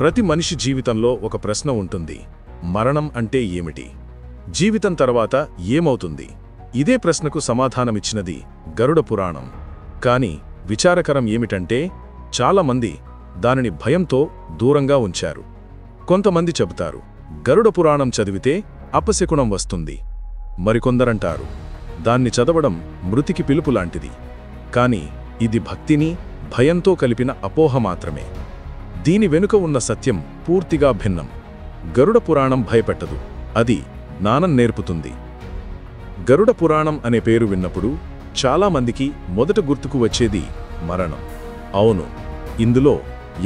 ప్రతి మనిషి జీవితంలో ఒక ప్రశ్న ఉంటుంది. మరణం అంటే ఏమిటి? జీవితం తర్వాత ఏమవుతుంది? ఇదే ప్రశ్నకు సమాధానమిచ్చినది గరుడ పురాణం. కాని విచారకరం ఏమిటంటే చాలామంది దానిని భయంతో దూరంగా ఉంచారు. కొంతమంది చెబుతారు, గరుడ పురాణం చదివితే అపశకునం వస్తుంది. మరికొందరంటారు, దాన్ని చదవడం మృతికి పిలుపు లాంటిది. కాని ఇది భక్తిని, భయంతో కలిపిన అపోహ మాత్రమే. దీని వెనుక ఉన్న సత్యం పూర్తిగా భిన్నం. గరుడ పురాణం భయపెట్టదు, అది జ్ఞానం నేర్పుతుంది. గరుడ పురాణం అనే పేరు విన్నప్పుడు చాలామందికి మొదట గుర్తుకు వచ్చేది మరణం. అవును, ఇందులో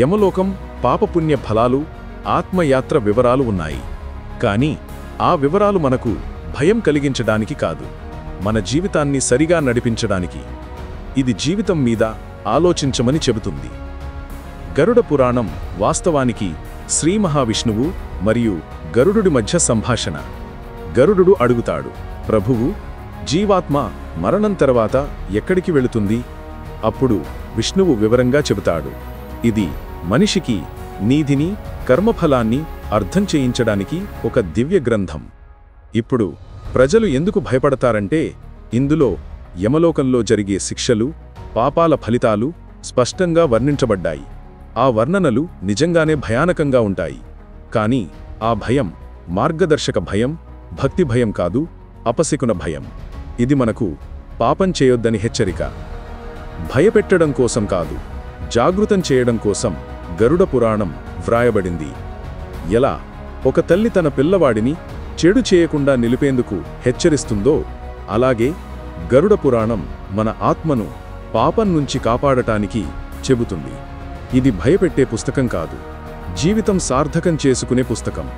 యమలోకం, పాపపుణ్య ఫలాలు, ఆత్మయాత్ర వివరాలు ఉన్నాయి. కాని ఆ వివరాలు మనకు భయం కలిగించడానికి కాదు, మన జీవితాన్ని సరిగా నడిపించడానికి. ఇది జీవితం మీద ఆలోచించమని చెబుతుంది. గరుడ పురాణం వాస్తవానికి శ్రీ మహావిష్ణువు మరియు గరుడుడి మధ్య సంభాషణ. గరుడు అడుగుతాడు, ప్రభువు, జీవాత్మ మరణం తర్వాత ఎక్కడికి వెళుతుంది? అప్పుడు విష్ణువు వివరంగా చెబుతాడు, ఇది మనిషికి నీతిని, కర్మఫలాన్ని అర్థం చేయించడానికి ఒక దివ్య గ్రంథం. ఇప్పుడు ప్రజలు ఎందుకు భయపడతారంటే ఇందులో యమలోకంలో జరిగే శిక్షలు, పాపాల ఫలితాలు స్పష్టంగా వర్ణించబడ్డాయి. ఆ వర్ణనలు నిజంగానే భయానకంగా ఉంటాయి. కాని ఆ భయం మార్గదర్శక భయం, భక్తి భయం కాదు, అపశకున భయం. ఇది మనకు పాపం చేయొద్దని హెచ్చరిక. భయపెట్టడం కోసం కాదు, జాగృతం చేయడం కోసం గరుడ పురాణం వ్రాయబడింది. ఎలా ఒక తల్లి తన పిల్లవాడిని చెడు చేయకుండా నిలిపేందుకు హెచ్చరిస్తుందో, అలాగే గరుడ పురాణం మన ఆత్మను పాపం నుంచి కాపాడటానికి చెబుతుంది. ఇది భయపెట్టే పుస్తకం కాదు, జీవితం సార్థకం చేసుకునే పుస్తకం.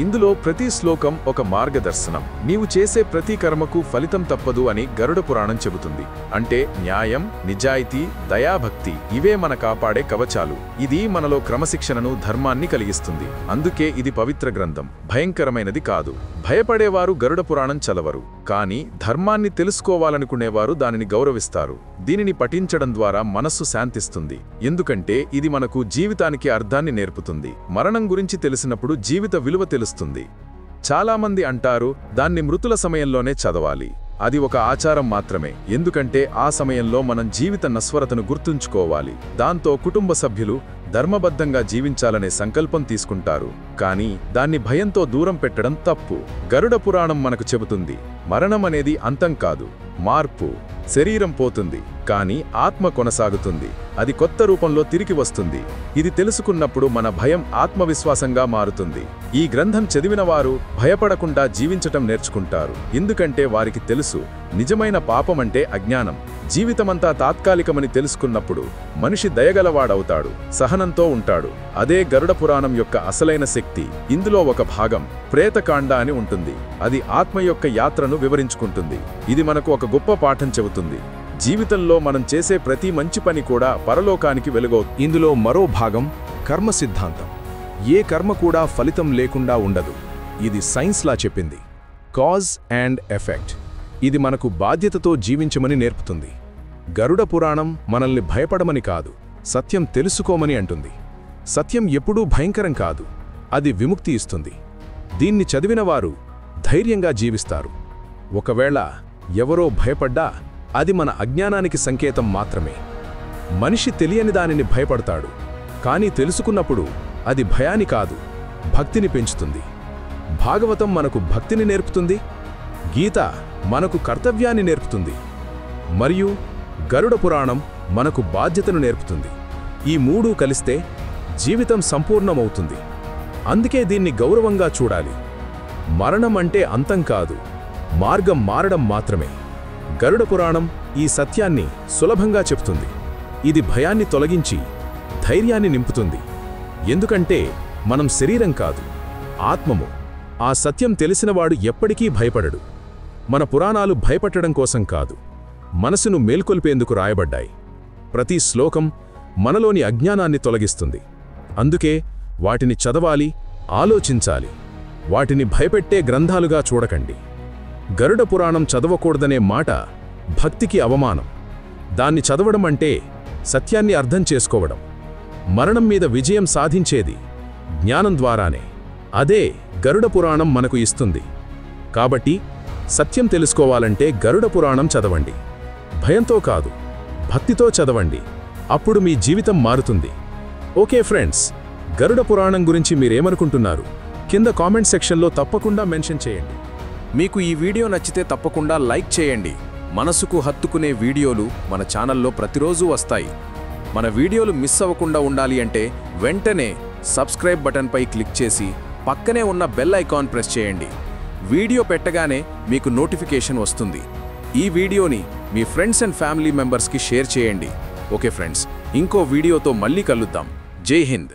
ఇందులో ప్రతి శ్లోకం ఒక మార్గదర్శనం. నీవు చేసే ప్రతి కర్మకు ఫలితం తప్పదు అని గరుడ పురాణం చెబుతుంది. అంటే న్యాయం, నిజాయితీ, దయాభక్తి ఇవే మన కాపాడే కవచాలు. ఇది మనలో క్రమశిక్షణను, ధర్మాన్ని కలిగిస్తుంది. అందుకే ఇది పవిత్ర గ్రంథం, భయంకరమైనది కాదు. భయపడేవారు గరుడ పురాణం చదవరు, కానీ ధర్మాన్ని తెలుసుకోవాలనుకునేవారు దానిని గౌరవిస్తారు. దీనిని పఠించడం ద్వారా మనస్సు శాంతిస్తుంది. ఎందుకంటే ఇది మనకు జీవితానికి అర్థాన్ని నేర్పుతుంది. మరణం గురించి తెలిసినప్పుడు జీవిత విలువ తెలుస్తుంది. చాలామంది అంటారు, దాన్ని మృతుల సమయంలోనే చదవాలి. అది ఒక ఆచారం మాత్రమే. ఎందుకంటే ఆ సమయంలో మనం జీవిత నశ్వరతను గుర్తుంచుకోవాలి. దాంతో కుటుంబ సభ్యులు ధర్మబద్ధంగా జీవించాలనే సంకల్పం తీసుకుంటారు. కానీ దాన్ని భయంతో దూరం పెట్టడం తప్పు. గరుడ పురాణం మనకు చెబుతుంది, మరణం అనేది అంతం కాదు, మార్పు. శరీరం పోతుంది, కానీ ఆత్మ కొనసాగుతుంది. అది కొత్త రూపంలో తిరిగి వస్తుంది. ఇది తెలుసుకున్నప్పుడు మన భయం ఆత్మవిశ్వాసంగా మారుతుంది. ఈ గ్రంథం చదివిన వారు భయపడకుండా జీవించటం నేర్చుకుంటారు. ఎందుకంటే వారికి తెలుసు, నిజమైన పాపమంటే అజ్ఞానం. జీవితమంతా తాత్కాలికమని తెలుసుకున్నప్పుడు మనిషి దయగలవాడవుతాడు, సహనంతో ఉంటాడు. అదే గరుడ పురాణం యొక్క అసలైన శక్తి. ఇందులో ఒక భాగం ప్రేతకాండ అని ఉంటుంది. అది ఆత్మ యొక్క యాత్రను వివరించుకుంటుంది. ఇది మనకు ఒక గొప్ప పాఠం చెబుతుంది. జీవితంలో మనం చేసే ప్రతి మంచి పని కూడా పరలోకానికి వెలుగవుతుంది. ఇందులో మరో భాగం కర్మ సిద్ధాంతం. ఏ కర్మ కూడా ఫలితం లేకుండా ఉండదు. ఇది సైన్స్లా చెప్పింది. Cause and effect. ఇది మనకు బాధ్యతతో జీవించమని నేర్పుతుంది. గరుడ పురాణం మనల్ని భయపడమని కాదు, సత్యం తెలుసుకోమని అంటుంది. సత్యం ఎప్పుడూ భయంకరం కాదు, అది విముక్తి ఇస్తుంది. దీన్ని చదివిన వారు ధైర్యంగా జీవిస్తారు. ఒకవేళ ఎవరో భయపడ్డా అది మన అజ్ఞానానికి సంకేతం మాత్రమే. మనిషి తెలియని దానిని భయపడతాడు, కానీ తెలుసుకున్నప్పుడు అది భయాన్ని కాదు, భక్తిని పెంచుతుంది. భాగవతం మనకు భక్తిని నేర్పుతుంది, గీత మనకు కర్తవ్యాన్ని నేర్పుతుంది, మరియు గరుడ పురాణం మనకు బాధ్యతను నేర్పుతుంది. ఈ మూడూ కలిస్తే జీవితం సంపూర్ణమవుతుంది. అందుకే దీన్ని గౌరవంగా చూడాలి. మరణం అంటే అంతం కాదు, మార్గం మారడం మాత్రమే. గరుడ పురాణం ఈ సత్యాన్ని సులభంగా చెప్తుంది. ఇది భయాన్ని తొలగించి ధైర్యాన్ని నింపుతుంది. ఎందుకంటే మనం శరీరం కాదు, ఆత్మము. ఆ సత్యం తెలిసినవాడు ఎప్పటికీ భయపడడు. మన పురాణాలు భయపట్టడం కోసం కాదు, మనసును మేల్కొల్పేందుకు రాయబడ్డాయి. ప్రతి శ్లోకం మనలోని అజ్ఞానాన్ని తొలగిస్తుంది. అందుకే వాటిని చదవాలి, ఆలోచించాలి. వాటిని భయపెట్టే గ్రంథాలుగా చూడకండి. గరుడ పురాణం చదవకూడదనే మాట భక్తికి అవమానం. దాన్ని చదవడం అంటే సత్యాన్ని అర్థం చేసుకోవడం. మరణం మీద విజయం సాధించేది జ్ఞానం ద్వారానే. అదే గరుడ పురాణం మనకు ఇస్తుంది. కాబట్టి సత్యం తెలుసుకోవాలంటే గరుడ పురాణం చదవండి. భయంతో కాదు, భక్తితో చదవండి. అప్పుడు మీ జీవితం మారుతుంది. ఓకే ఫ్రెండ్స్, గరుడ పురాణం గురించి మీరేమనుకుంటున్నారు? కింద కామెంట్ సెక్షన్లో తప్పకుండా మెన్షన్ చేయండి. మీకు ఈ వీడియో నచ్చితే తప్పకుండా లైక్ చేయండి. మనసుకు హత్తుకునే వీడియోలు మన ఛానల్లో ప్రతిరోజు వస్తాయి. మన వీడియోలు మిస్ అవ్వకుండా ఉండాలి అంటే వెంటనే సబ్స్క్రైబ్ బటన్పై క్లిక్ చేసి పక్కనే ఉన్న బెల్ ఐకాన్ ప్రెస్ చేయండి. వీడియో పెట్టగానే మీకు నోటిఫికేషన్ వస్తుంది. ఈ వీడియోని మీ ఫ్రెండ్స్ అండ్ ఫ్యామిలీ మెంబర్స్కి షేర్ చేయండి. ఓకే ఫ్రెండ్స్, ఇంకో వీడియోతో మళ్ళీ కలుద్దాం. జై హింద్.